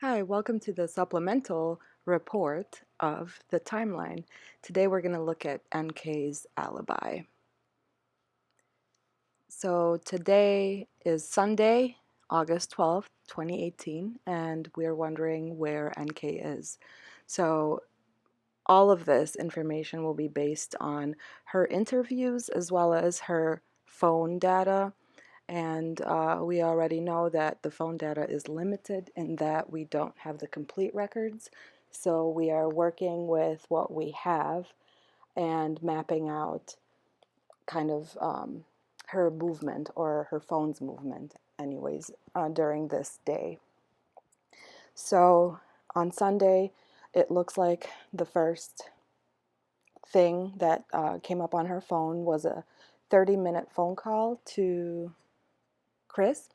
Hi, welcome to the supplemental report of the timeline. Today we're going to look at NK's alibi. So today is Sunday, August 12th, 2018, and we're wondering where NK is. So all of this information will be based on her interviews as well as her phone data. And we already know that the phone data is limited and that we don't have the complete records. So we are working with what we have and mapping out kind of her movement or her phone's movement, anyways, during this day. So on Sunday, it looks like the first thing that came up on her phone was a 30-minute phone call to Chris.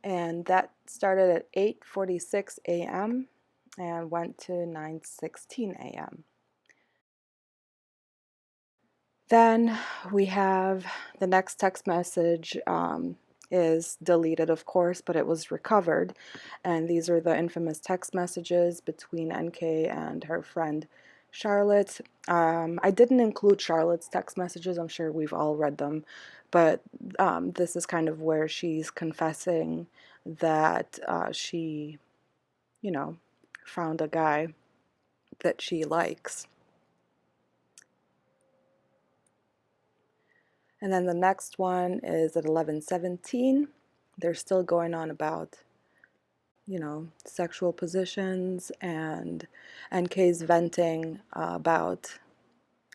And that started at 8:46 a.m. and went to 9:16 a.m. Then we have the next text message is deleted, of course, but it was recovered. And these are the infamous text messages between NK and her friend Charlotte. I didn't include Charlotte's text messages. I'm sure we've all read them. But this is kind of where she's confessing that she, you know, found a guy that she likes. And then the next one is at 11:17. They're still going on about, sexual positions, and NK's venting about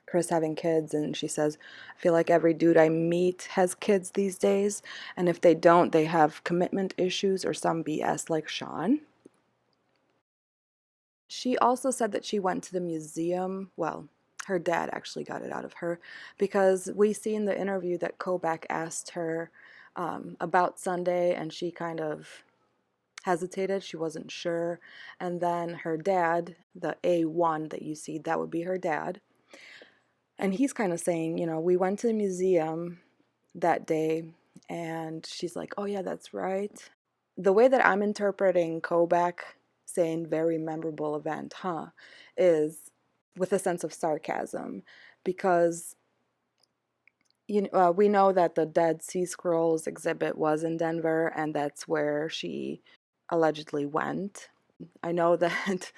Chris having kids, and she says, I feel like every dude I meet has kids these days, and if they don't, they have commitment issues or some BS like Sean. She also said that she went to the museum. Well, her dad actually got it out of her because we see in the interview that Kobach asked her about Sunday, and she kind of hesitated. She wasn't sure. And then her dad, the A1 that you see, that would be her dad. And he's kind of saying, we went to the museum that day. And she's like, oh, yeah, that's right. The way that I'm interpreting Kobach saying very memorable event, is with a sense of sarcasm, because we know that the Dead Sea Scrolls exhibit was in Denver, and that's where she allegedly went. I know that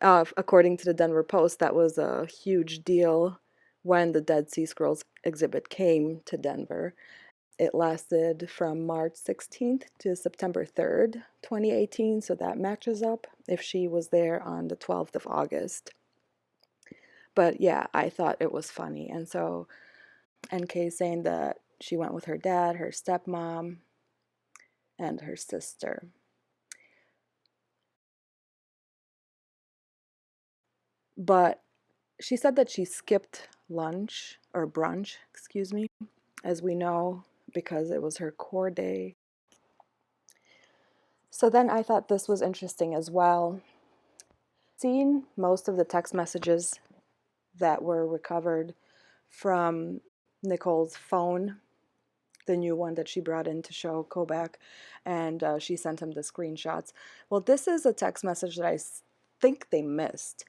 according to the Denver Post, that was a huge deal when the Dead Sea Scrolls exhibit came to Denver. It lasted from March 16th to September 3rd, 2018, so that matches up if she was there on the 12th of August. But yeah, I thought it was funny. And so NK saying that she went with her dad, her stepmom, and her sister. But she said that she skipped lunch, or brunch, excuse me, as we know, because it was her core day. So then I thought this was interesting as well. Seeing most of the text messages that were recovered from Nicole's phone, the new one that she brought in to show Kobach, and she sent him the screenshots. Well, this is a text message that I think they missed.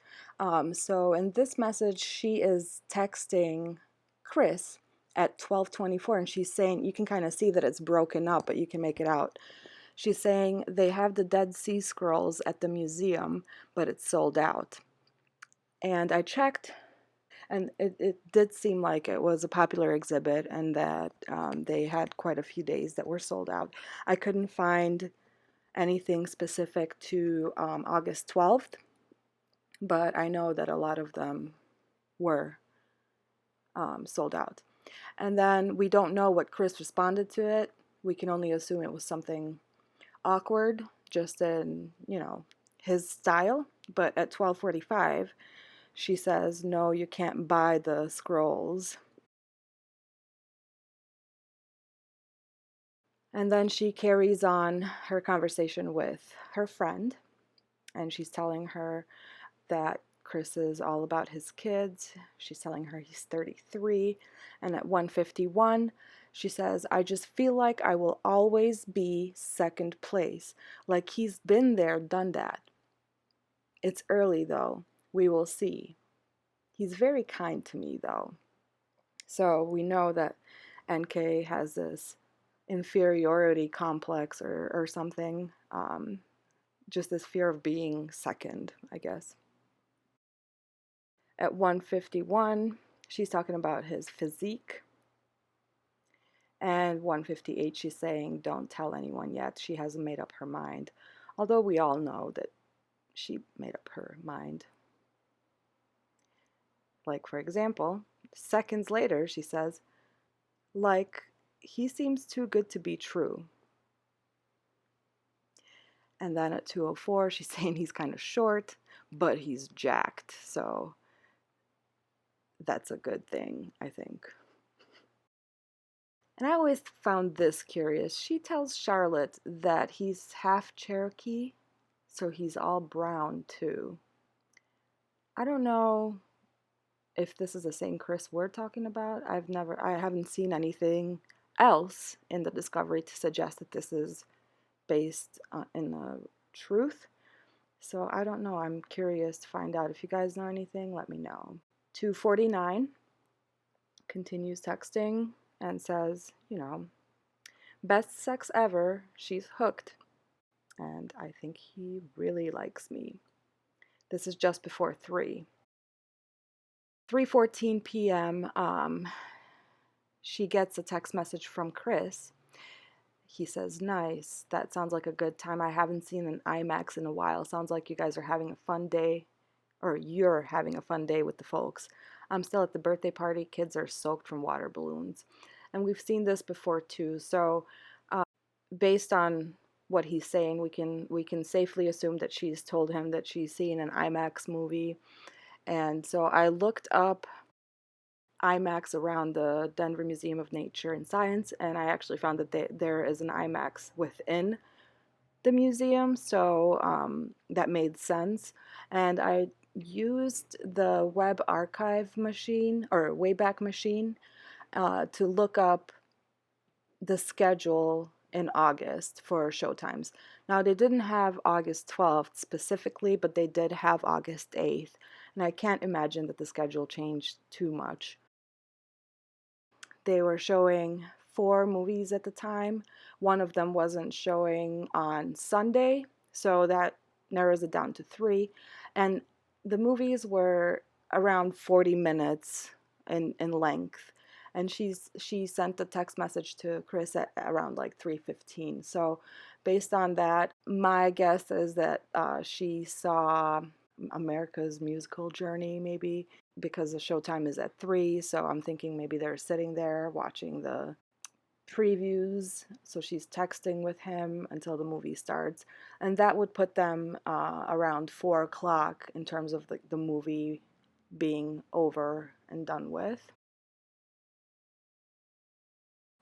So in this message, she is texting Chris at 12:24, and she's saying, you can kind of see that it's broken up, but you can make it out. She's saying they have the Dead Sea Scrolls at the museum, but it's sold out. And I checked, and it did seem like it was a popular exhibit, and that they had quite a few days that were sold out. I couldn't find anything specific to August 12th, but I know that a lot of them were sold out. And then we don't know what Chris responded to it. We can only assume it was something awkward, just in, his style. But at 12:45, she says, no, you can't buy the scrolls. And then she carries on her conversation with her friend, and she's telling her that Chris is all about his kids. She's telling her he's 33. And at 1:51, she says, I just feel like I will always be second place. Like he's been there, done that. It's early though. We will see. He's very kind to me though. So we know that NK has this inferiority complex or something. Just this fear of being second, I guess. At 151, she's talking about his physique. And 158, she's saying, don't tell anyone yet. She hasn't made up her mind. Although we all know that she made up her mind. Like, for example, seconds later, she says, like, he seems too good to be true. And then at 204, she's saying he's kind of short, but he's jacked. So that's a good thing, I think. And I always found this curious. She tells Charlotte that he's half Cherokee, so he's all brown too. I don't know if this is the same Chris we're talking about. I haven't seen anything else in the discovery to suggest that this is based in the truth. So I don't know. I'm curious to find out. If you guys know anything, let me know. 249 continues texting and says, best sex ever. She's hooked. And I think he really likes me. This is just before 3. 3:14 p.m. She gets a text message from Chris. He says, nice. That sounds like a good time. I haven't seen an Imax in a while. Sounds like you guys are having a fun day, or you're having a fun day with the folks. I'm still at the birthday party. Kids are soaked from water balloons. And we've seen this before too. So based on what he's saying, we can safely assume that she's told him that she's seen an Imax movie. And so I looked up Imax around the Denver Museum of Nature and Science, and I actually found that there is an Imax within the museum, so that made sense. And I used the web archive machine, or Wayback Machine, to look up the schedule in August for showtimes. Now, they didn't have August 12th specifically, but they did have August 8th, and I can't imagine that the schedule changed too much. They were showing 4 movies at the time. One of them wasn't showing on Sunday, so that narrows it down to 3. And the movies were around 40 minutes in length. And she sent a text message to Chris at around like 3:15. So based on that, my guess is that she saw America's Musical Journey, maybe, because the showtime is at 3, so I'm thinking maybe they're sitting there watching the previews, so she's texting with him until the movie starts, and that would put them around 4 o'clock in terms of the movie being over and done with.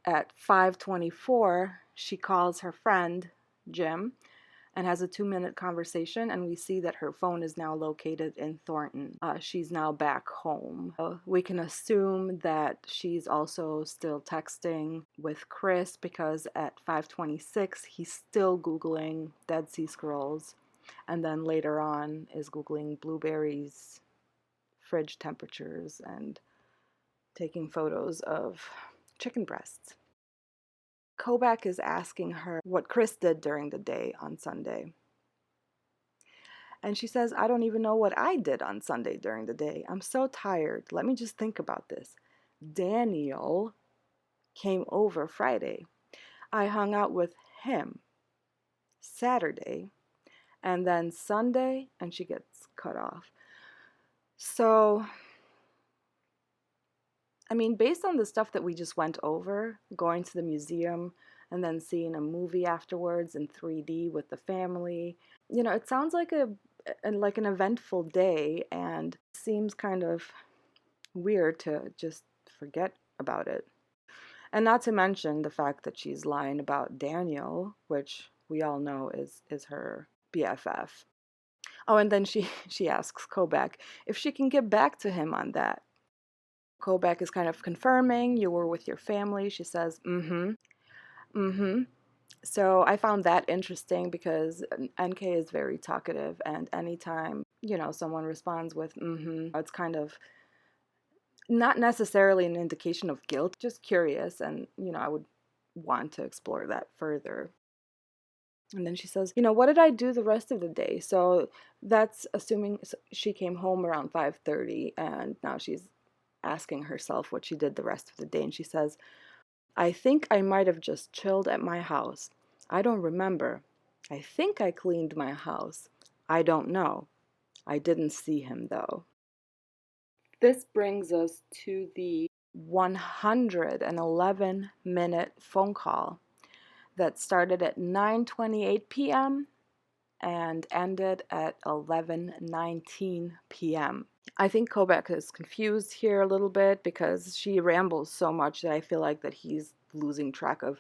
At 5:24, she calls her friend, Jim, and has a 2-minute conversation, and we see that her phone is now located in Thornton. She's now back home. We can assume that she's also still texting with Chris, because at 5:26 he's still Googling Dead Sea Scrolls, and then later on is Googling blueberries, fridge temperatures, and taking photos of chicken breasts. Kobach is asking her what Chris did during the day on Sunday. And she says, I don't even know what I did on Sunday during the day. I'm so tired. Let me just think about this. Daniel came over Friday. I hung out with him Saturday, and then Sunday, and she gets cut off. So, I mean, based on the stuff that we just went over, going to the museum and then seeing a movie afterwards in 3D with the family, it sounds like an eventful day, and seems kind of weird to just forget about it. And not to mention the fact that she's lying about Daniel, which we all know is her BFF. Oh, and then she asks Kobach if she can get back to him on that. Kobach is kind of confirming, you were with your family. She says, So I found that interesting, because NK is very talkative, and anytime someone responds with, it's kind of not necessarily an indication of guilt, just curious, and, I would want to explore that further. And then she says, what did I do the rest of the day? So that's assuming she came home around 5:30, and now she's asking herself what she did the rest of the day. And she says, I think I might have just chilled at my house. I don't remember. I think I cleaned my house. I don't know. I didn't see him, though. This brings us to the 111-minute phone call that started at 9:28 p.m. and ended at 11:19 p.m. I think Kobach is confused here a little bit because she rambles so much that I feel like that he's losing track of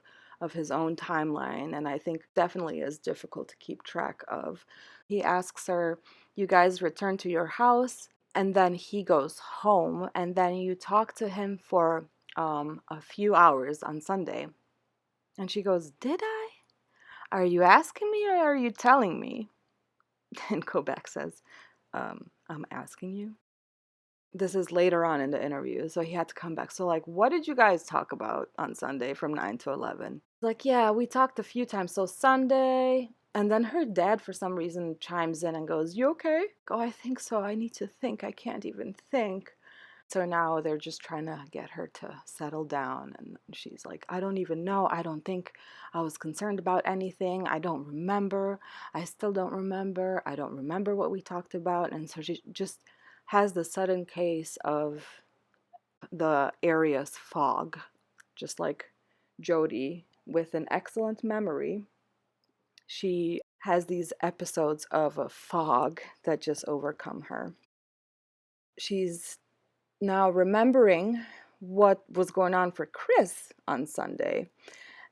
his own timeline, and I think definitely is difficult to keep track of. He asks her, you guys return to your house, and then he goes home, and then you talk to him for a few hours on Sunday. And she goes, did I? Are you asking me or are you telling me? And Kobach says, I'm asking you. This is later on in the interview, so he had to come back. So, like, what did you guys talk about on Sunday from 9 to 11? Like, yeah, we talked a few times. So, Sunday, and then her dad, for some reason, chimes in and goes, you okay? Oh, I think so. I need to think. I can't even think. So now they're just trying to get her to settle down. And she's like, I don't even know. I don't think I was concerned about anything. I don't remember. I still don't remember. I don't remember what we talked about. And so she just has the sudden case of the area's fog, just like Jody with an excellent memory. She has these episodes of a fog that just overcome her. She's now remembering what was going on for Chris on Sunday.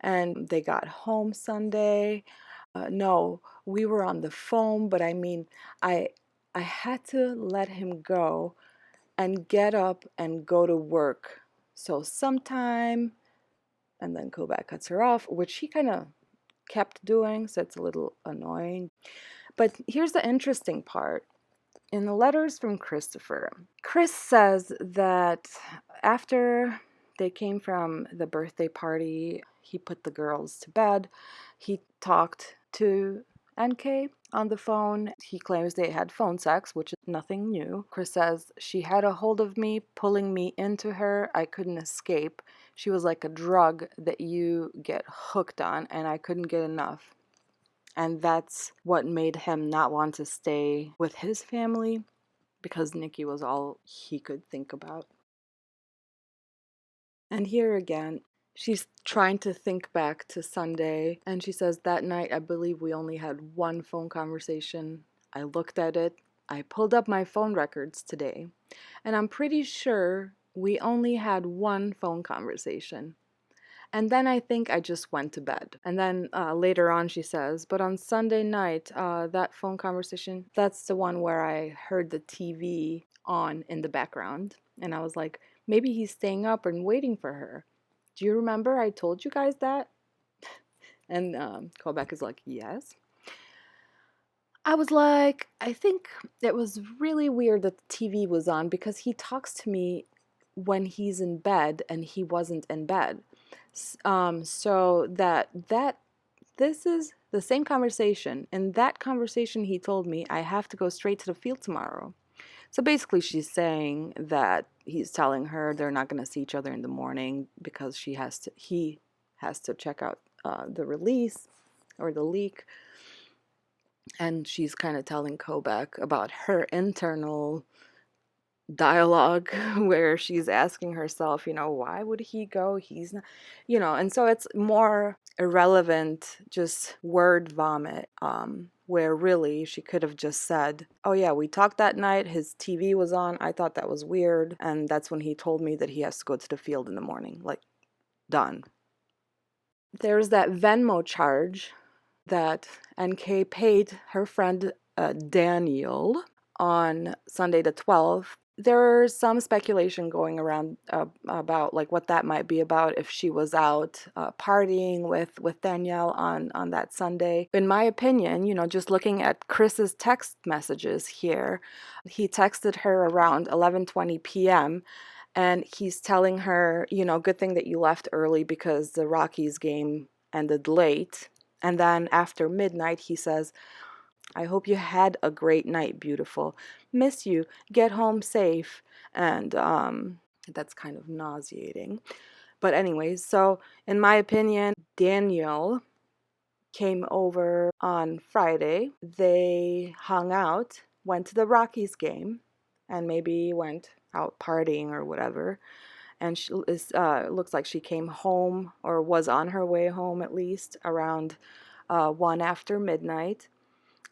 And they got home Sunday. No, we were on the phone, but I mean, I had to let him go and get up and go to work. So sometime, and then Kobach cuts her off, which he kind of kept doing, so it's a little annoying. But here's the interesting part. In the letters from Christopher, Chris says that after they came from the birthday party, he put the girls to bed. He talked to NK on the phone. He claims they had phone sex, which is nothing new. Chris says, she had a hold of me, pulling me into her. I couldn't escape. She was like a drug that you get hooked on, and I couldn't get enough. And that's what made him not want to stay with his family, because Nikki was all he could think about. And here again, she's trying to think back to Sunday, and she says, that night I believe we only had one phone conversation. I looked at it. I pulled up my phone records today, and I'm pretty sure we only had one phone conversation. And then I think I just went to bed. And then later on she says, but on Sunday night, that phone conversation, that's the one where I heard the TV on in the background. And I was like, maybe he's staying up and waiting for her. Do you remember I told you guys that? And Kobach is like, yes. I was like, I think it was really weird that the TV was on because he talks to me when he's in bed and he wasn't in bed. So this is the same conversation. In that conversation, he told me I have to go straight to the field tomorrow. So basically, she's saying that he's telling her they're not going to see each other in the morning because he has to check out the release or the leak. And she's kind of telling Kobach about her internal dialogue where she's asking herself, why would he go? He's not, and so it's more irrelevant, just word vomit, where really she could have just said, oh yeah, we talked that night, his TV was on, I thought that was weird, and that's when he told me that he has to go to the field in the morning. Like, done. There's that Venmo charge that NK paid her friend Daniel on Sunday the 12th. there's some speculation going around about like what that might be about, if she was out partying with Danielle on that Sunday. In my opinion, just looking at Chris's text messages here, he texted her around 11:20 p.m. and he's telling her, good thing that you left early because the Rockies game ended late. And then after midnight, he says, I hope you had a great night, beautiful. Miss you. Get home safe. And that's kind of nauseating. But anyways, so in my opinion, Daniel came over on Friday. They hung out, went to the Rockies game, and maybe went out partying or whatever. And she looks like she came home, or was on her way home at least, around 1 after midnight.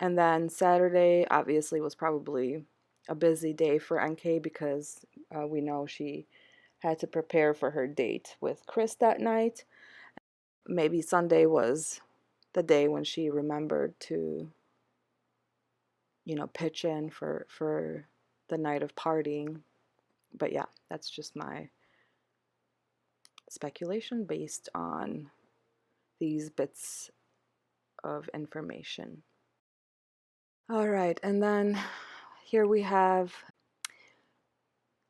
And then Saturday obviously was probably a busy day for NK because we know she had to prepare for her date with Chris that night. Maybe Sunday was the day when she remembered to, pitch in for the night of partying. But yeah, that's just my speculation based on these bits of information. All right, and then here we have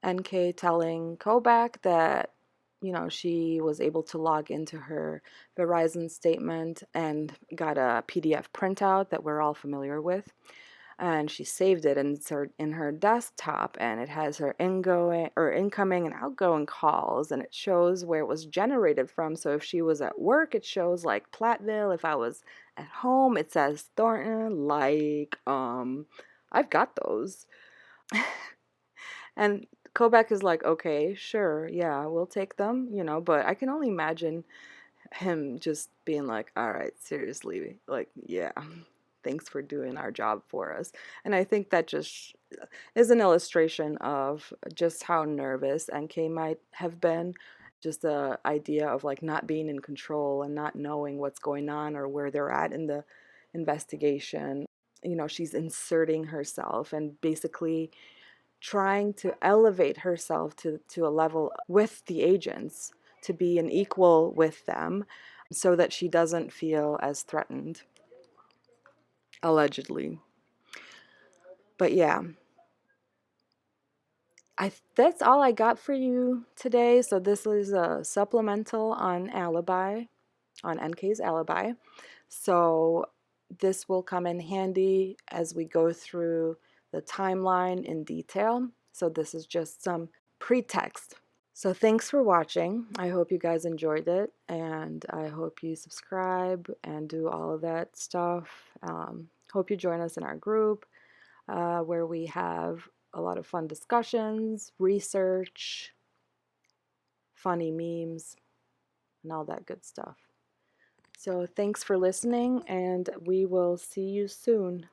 NK telling Kobach that, she was able to log into her Verizon statement and got a PDF printout that we're all familiar with. And she saved it, and it's in her desktop, and it has her incoming and outgoing calls, and it shows where it was generated from. So if she was at work, it shows like Platteville. If I was at home, it says Thornton. Like, I've got those. And Kobach is like, okay, sure, yeah, we'll take them, but I can only imagine him just being like, all right, seriously, like, yeah, thanks for doing our job for us. And I think that just is an illustration of just how nervous NK might have been. Just the idea of like not being in control and not knowing what's going on or where they're at in the investigation. She's inserting herself and basically trying to elevate herself to a level with the agents, to be an equal with them, so that she doesn't feel as threatened, allegedly. But yeah, that's all I got for you today. So this is a supplemental on Alibi, on NK's Alibi. So this will come in handy as we go through the timeline in detail. So this is just some pretext. So thanks for watching. I hope you guys enjoyed it, and I hope you subscribe and do all of that stuff. Hope you join us in our group where we have a lot of fun discussions, research, funny memes, and all that good stuff. So thanks for listening, and we will see you soon.